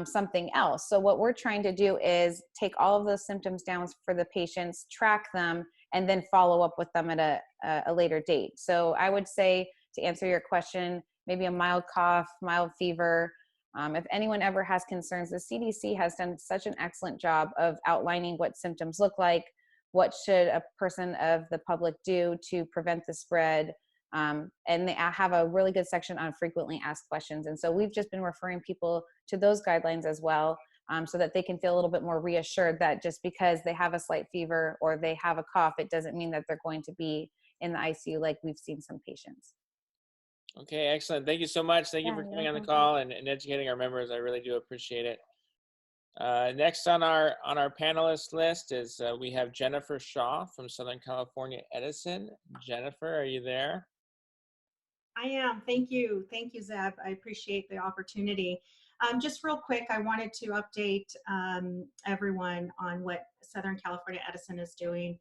something else. So what we're trying to do is take all of those symptoms down for the patients, track them, and then follow up with them at a later date. So I would say, to answer your question, maybe a mild cough, mild fever. If anyone ever has concerns, the CDC has done such an excellent job of outlining what symptoms look like. What should a person of the public do to prevent the spread? And they have a really good section on frequently asked questions. And so we've just been referring people to those guidelines as well. so that they can feel a little bit more reassured that just because they have a slight fever or they have a cough, it doesn't mean that they're going to be in the ICU like we've seen some patients. Okay, excellent. Thank you so much. Thank you Yeah, for coming on the welcome. call and educating our members. I really do appreciate it. Next on our panelist list is we have Jennifer Shaw from Southern California Edison. Jennifer, are you there? I am. Thank you. Thank you, Zeb. I appreciate the opportunity. Just real quick, I wanted to update everyone on what Southern California Edison is doing.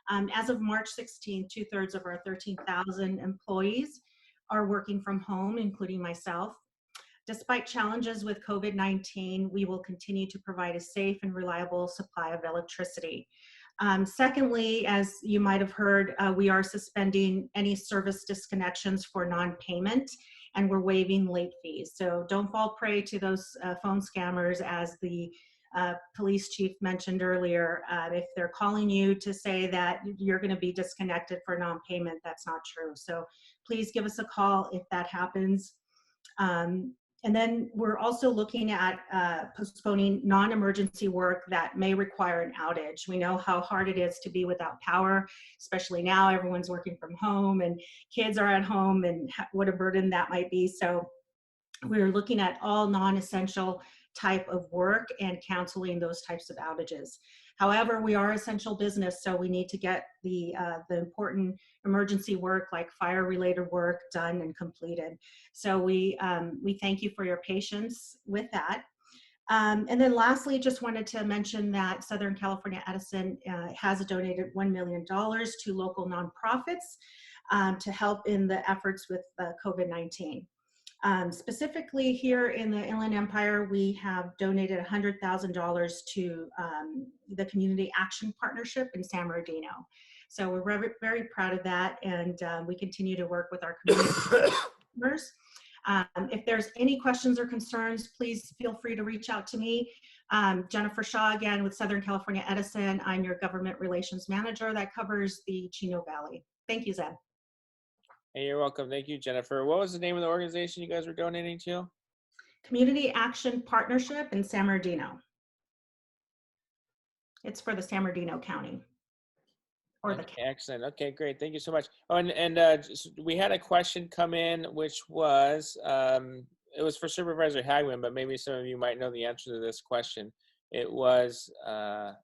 As of March 16th, 2/3 of our 13,000 employees are working from home, including myself. Despite challenges with COVID-19, we will continue to provide a safe and reliable supply of electricity. Secondly, as you might have heard, we are suspending any service disconnections for non-payment, and we're waiving late fees. So don't fall prey to those phone scammers, as the police chief mentioned earlier. If they're calling you to say that you're going to be disconnected for non-payment, that's not true. So please give us a call if that happens. And then we're also looking at postponing non-emergency work that may require an outage. We know how hard it is to be without power, especially now everyone's working from home and kids are at home, and what a burden that might be. So we're looking at all non-essential type of work and counseling those types of outages. However, we are essential business, so we need to get the important emergency work like fire-related work done and completed. So we thank you for your patience with that. And then lastly, just wanted to mention that Southern California Edison has donated $1 million to local nonprofits to help in the efforts with COVID-19. Specifically here in the Inland Empire, we have donated $100,000 to the Community Action Partnership in San Bernardino. So we're very, very proud of that, and we continue to work with our community members. If there's any questions or concerns, please feel free to reach out to me. Jennifer Shaw, again, with Southern California Edison. I'm your Government Relations Manager that covers the Chino Valley. Thank you, Zeb. Hey, you're welcome. Thank you, Jennifer. What was the name of the organization you guys were donating to? Community Action Partnership in San Bernardino. It's for the San Bernardino County. Or the excellent. Okay, great. Thank you so much. Oh, and we had a question come in, which was, it was for Supervisor Hagman, but maybe some of you might know the answer to this question. It was, how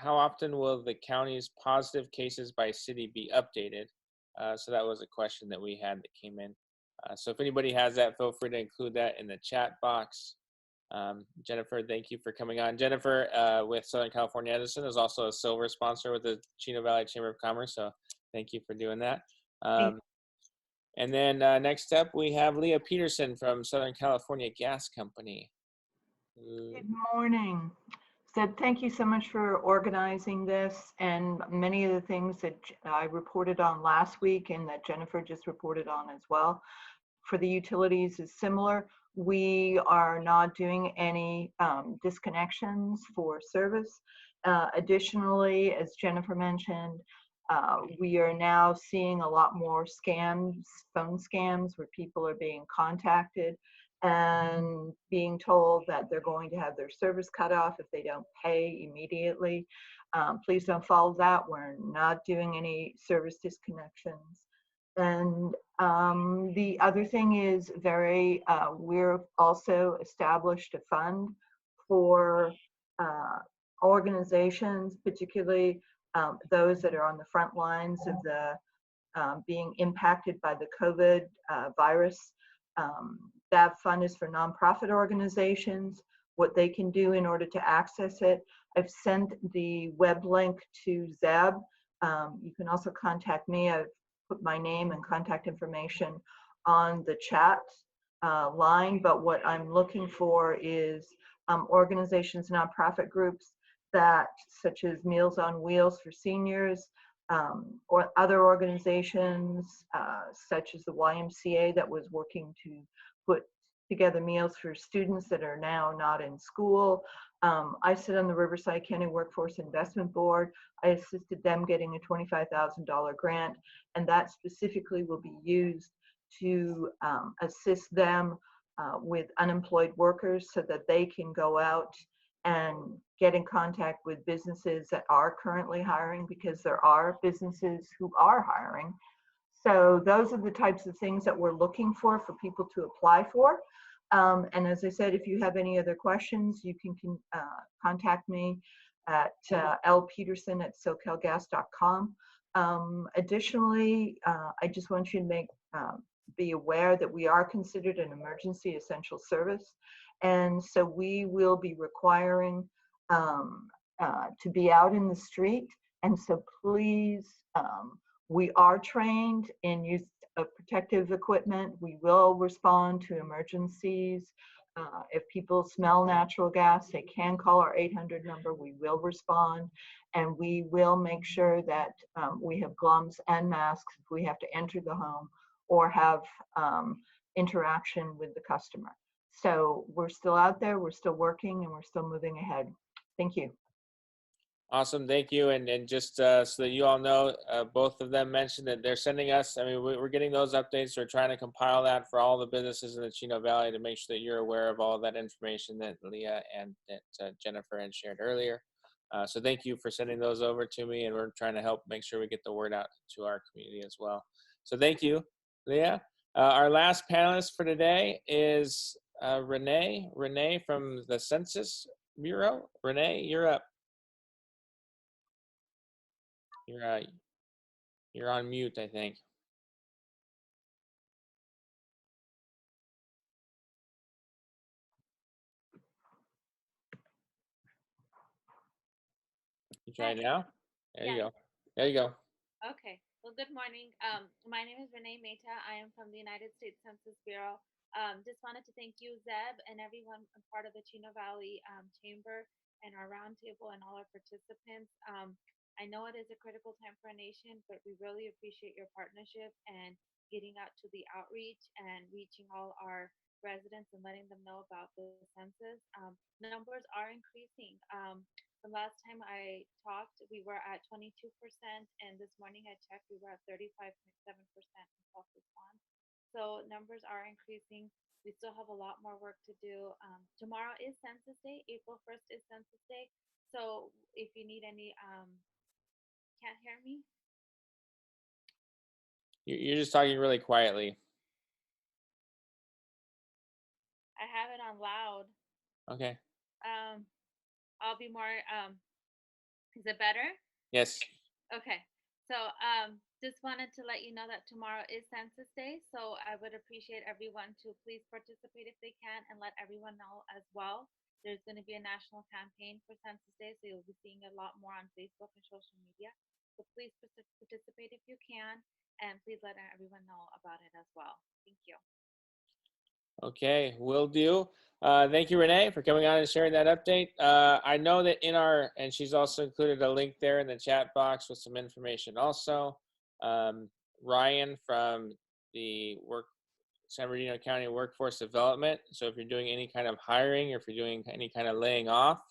often will the county's positive cases by city be updated? So that was a question that we had that came in. So if anybody has that, feel free to include that in the chat box. Jennifer, thank you for coming on. Jennifer with Southern California Edison is also a silver sponsor with the Chino Valley Chamber of Commerce. So thank you for doing that. And then next up, we have Leah Peterson from Southern California Gas Company. Good morning. Zeb, thank you so much for organizing this, and many of the things that I reported on last week and that Jennifer just reported on as well. For the utilities is similar. We are not doing any disconnections for service. Additionally, as Jennifer mentioned, we are now seeing a lot more scams, phone scams, where people are being contacted and being told that they're going to have their service cut off if they don't pay immediately. Please don't follow that. We're not doing any service disconnections. And the other thing is we're also established a fund for organizations, particularly those that are on the front lines of the being impacted by the COVID virus. That fund is for nonprofit organizations, what they can do in order to access it. I've sent the web link to Zeb. You can also contact me. I've put my name and contact information on the chat line, but what I'm looking for is organizations, nonprofit groups that, such as Meals on Wheels for seniors, or other organizations such as the YMCA that was working to put together meals for students that are now not in school. I sit on the Riverside County Workforce Investment Board. I assisted them getting a $25,000 grant, and that specifically will be used to assist them with unemployed workers so that they can go out and get in contact with businesses that are currently hiring, because there are businesses who are hiring. So those are the types of things that we're looking for people to apply for. And as I said, if you have any other questions, you can contact me at lpeterson@socelgas.com. Additionally, I just want you to be aware that we are considered an emergency essential service. And so we will be requiring to be out in the street. And so please, we are trained in use of protective equipment. We will respond to emergencies. If people smell natural gas, they can call our 800 number. We will respond, and we will make sure that we have gloves and masks if we have to enter the home or have interaction with the customer. So we're still out there, we're still working, and we're still moving ahead. Thank you. Awesome, thank you. And just so that you all know, both of them mentioned that they're sending us, I mean, we're getting those updates. We're trying to compile that for all the businesses in the Chino Valley to make sure that you're aware of all of that information that Leah and that Jennifer had shared earlier. So thank you for sending those over to me, and we're trying to help make sure we get the word out to our community as well. So thank you, Leah. Our last panelist for today is Rehna from the Census Bureau. Rehna, you're up. You're on mute, I think. You try it now? There you go. There you go. Okay. Well, good morning. My name is Rehna Mehta. I am from the United States Census Bureau. Just wanted to thank you, Zeb, and everyone part of the Chino Valley Chamber and our roundtable and all our participants. I know it is a critical time for our nation, but we really appreciate your partnership and getting out to the outreach and reaching all our residents and letting them know about the census. Numbers are increasing. The last time I talked, we were at 22%, and this morning I checked, we were at 35.7% in self-response. So numbers are increasing. We still have a lot more work to do. Tomorrow is Census Day. April 1st is Census Day. So if you need any, can't hear me? You're just talking really quietly. I have it on loud. Okay. I'll be more, is it better? Yes. Okay. So just wanted to let you know that tomorrow is Census Day. So I would appreciate everyone to please participate if they can, and let everyone know as well. There's going to be a national campaign for Census Day, so you'll be seeing a lot more on Facebook and social media. So please participate if you can, and please let everyone know about it as well. Thank you. Okay, will do. Thank you, Rehna, for coming on and sharing that update. I know that and she's also included a link there in the chat box with some information also. Ryan from the San Bernardino County Workforce Development. So if you're doing any kind of hiring, or if you're doing any kind of laying off,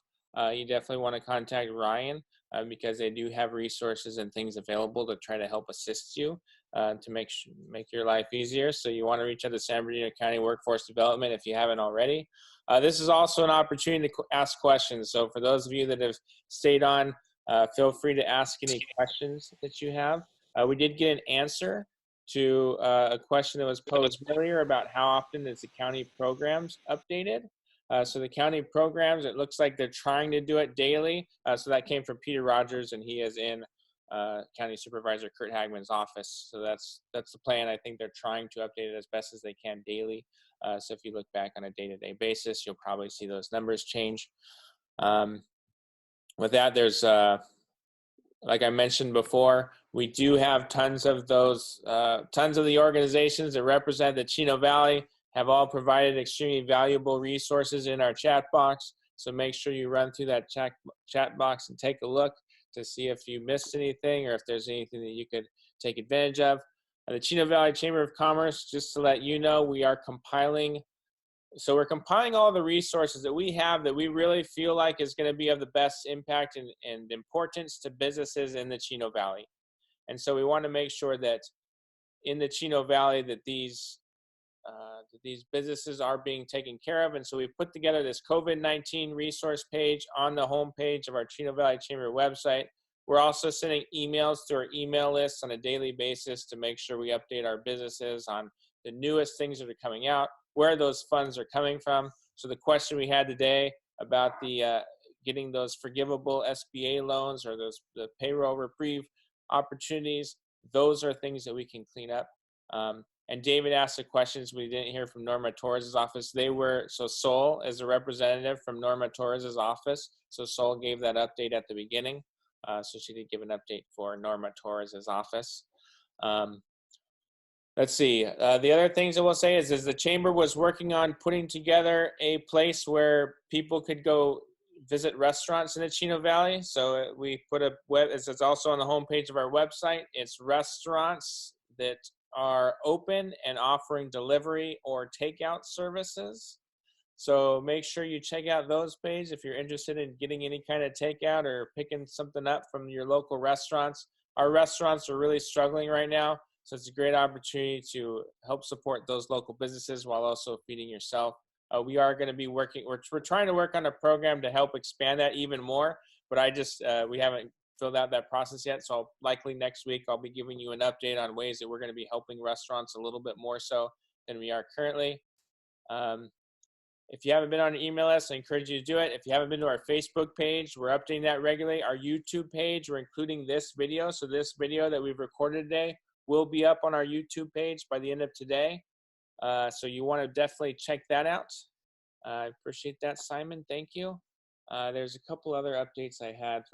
you definitely want to contact Ryan because they do have resources and things available to try to help assist you to make your life easier. So you want to reach out to San Bernardino County Workforce Development if you haven't already. This is also an opportunity to ask questions. So for those of you that have stayed on, feel free to ask any questions that you have. We did get an answer to a question that was posed earlier about how often is the county programs updated. So the county programs, it looks like they're trying to do it daily. So that came from Peter Rogers, and he is in County Supervisor Curt Hagman's office. So that's the plan. I think they're trying to update it as best as they can daily. So if you look back on a day-to-day basis, you'll probably see those numbers change. With that, there's like I mentioned before, we do have tons of those, tons of the organizations that represent the Chino Valley have all provided extremely valuable resources in our chat box. So make sure you run through that chat box and take a look to see if you missed anything or if there's anything that you could take advantage of. The Chino Valley Chamber of Commerce, just to let you know, we are compiling. So we're compiling all the resources that we have that we really feel like is going to be of the best impact and importance to businesses in the Chino Valley. And so we want to make sure that in the Chino Valley that these that these businesses are being taken care of. And so we put together this COVID-19 resource page on the homepage of our Chino Valley Chamber website. We're also sending emails to our email list on a daily basis to make sure we update our businesses on the newest things that are coming out, where those funds are coming from. So the question we had today about the getting those forgivable SBA loans or the payroll reprieve opportunities, those are things that we can clean up. And David asked the questions we didn't hear from Norma Torres' office. So Sol is a representative from Norma Torres' office. So Sol gave that update at the beginning. So she did give an update for Norma Torres' office. Let's see. The other things I will say is the chamber was working on putting together a place where people could go visit restaurants in the Chino Valley. So we put it's also on the homepage of our website. It's restaurants that are open and offering delivery or takeout services. So make sure you check out those pages if you're interested in getting any kind of takeout or picking something up from your local restaurants. Our restaurants are really struggling right now, so it's a great opportunity to help support those local businesses while also feeding yourself. We are going to be working, we're trying to work on a program to help expand that even more, but we haven't filled out that process yet. So likely next week, I'll be giving you an update on ways that we're going to be helping restaurants a little bit more so than we are currently. If you haven't been on an email list, I encourage you to do it. If you haven't been to our Facebook page, we're updating that regularly. Our YouTube page, we're including this video. So this video that we've recorded today will be up on our YouTube page by the end of today. So you want to definitely check that out. I appreciate that, Simon. Thank you. There's a couple other updates I had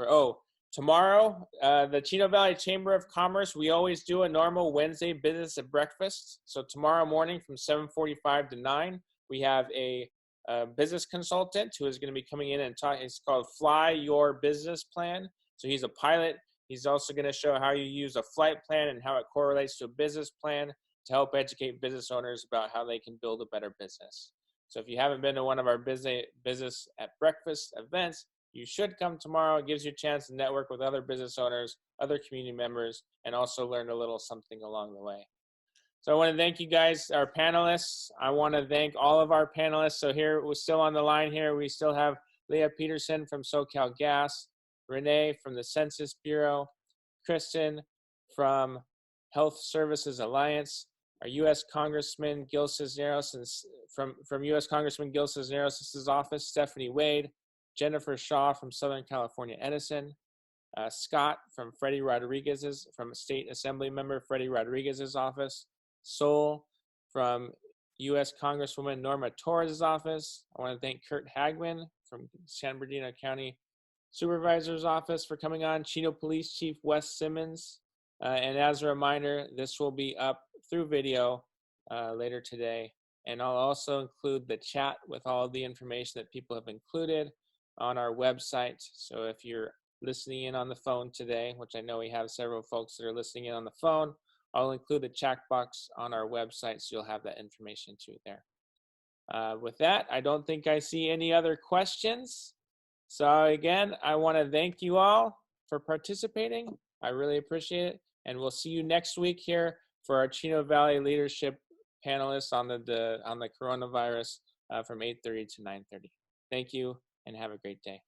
tomorrow, the Chino Valley Chamber of Commerce, we always do a normal Wednesday business at breakfast. So tomorrow morning from 7:45 to 9, we have a business consultant who is going to be coming in and talk. It's called Fly Your Business Plan. So he's a pilot. He's also going to show how you use a flight plan and how it correlates to a business plan to help educate business owners about how they can build a better business. So if you haven't been to one of our business at breakfast events, you should come tomorrow. It gives you a chance to network with other business owners, other community members, and also learn a little something along the way. So I want to thank you guys, our panelists. I want to thank all of our panelists. So here, we're still on the line here. We still have Leah Peterson from SoCal Gas, Rehna from the Census Bureau, Christen from Health Services Alliance, our U.S. Congressman Gil Cisneros, from U.S. Congressman Gil Cisneros' office, Stephanie Wade, Jennifer Shaw from Southern California Edison, Scott from Freddie Rodriguez's, from State Assemblymember Freddie Rodriguez's office, Sol from U.S. Congresswoman Norma Torres' office. I want to thank Curt Hagman from San Bernardino County Supervisor's office for coming on, Chino Police Chief Wes Simmons. And as a reminder, this will be up through video later today. And I'll also include the chat with all of the information that people have included on our website. So if you're listening in on the phone today, which I know we have several folks that are listening in on the phone, I'll include the chat box on our website so you'll have that information too there. With that, I don't think I see any other questions. So again, I want to thank you all for participating. I really appreciate it. And we'll see you next week here for our Chino Valley Leadership panelists on the coronavirus from 8:30 to 9:30. Thank you and have a great day.